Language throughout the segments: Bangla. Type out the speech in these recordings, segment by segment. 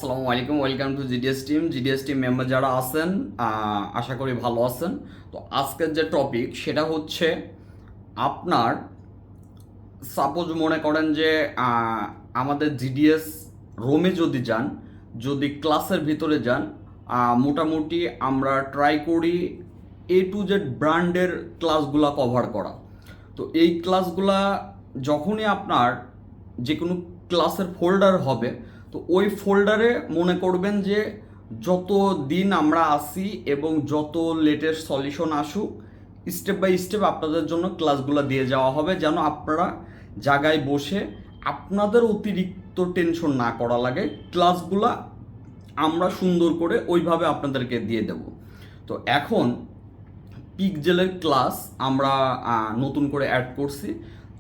আসসালামু আলাইকুম, welcome to GDS team member যারা আছেন, আশা করি ভালো আছেন। তো আজকের যে টপিক সেটা হচ্ছে আপনার সাপোজ মনে করেন যে আমাদের জিডিএস রোমে যদি যান, যদি ক্লাসের ভিতরে যান, মোটামুটি আমরা ট্রাই করি A to Z ব্র্যান্ডের ক্লাসগুলা কভার করা। তো এই ক্লাসগুলা যখনই আপনার যে কোনো ক্লাসের ফোল্ডার হবে, তো ওই ফোল্ডারে মনে করবেন যে যত দিন আমরা আসি এবং যত লেটেস্ট সলিউশন আসুক, স্টেপ বাই স্টেপ আপনাদের জন্য ক্লাসগুলো দিয়ে যাওয়া হবে, যেন আপনারা জায়গায় বসে আপনাদের অতিরিক্ত টেনশন না করা লাগে। ক্লাসগুলা আমরা সুন্দর করে ওইভাবে আপনাদেরকে দিয়ে দেব। তো এখন পিকজেলের ক্লাস আমরা নতুন করে অ্যাড করছি।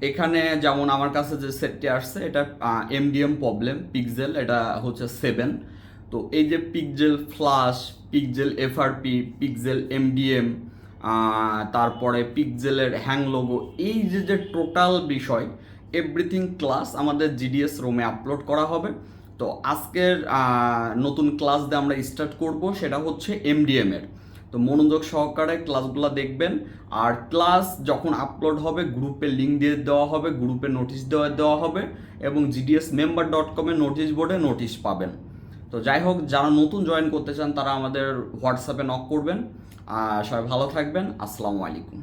এখানে যেমন আমার কাছে যে সেটটি আসছে, এটা এমডিএম প্রবলেম পিকজেল, এটা হচ্ছে 7। তো এই যে Pixel flash, Pixel FRP, Pixel MDM, তারপরে পিকজেলের হ্যাং লোগো, এই যে টোটাল বিষয় এভরিথিং ক্লাস আমাদের জিডিএস রোমে আপলোড করা হবে। তো আজকের নতুন ক্লাস দিয়ে আমরা স্টার্ট করব, সেটা হচ্ছে এমডিএম এর। তো মনোযোগ সহকারে ক্লাসগুলো দেখবেন। আর ক্লাস যখন আপলোড হবে গ্রুপে লিঙ্ক দিয়ে দেওয়া হবে, গ্রুপে নোটিশ দেওয়া হবে এবং gdsmember.com এর নোটিশ বোর্ডে নোটিশ পাবেন। তো যাই হোক, যারা নতুন জয়েন করতে চান তারা আমাদের হোয়াটসঅ্যাপে নক করবেন। সবাই ভালো থাকবেন। আসসালামু আলাইকুম।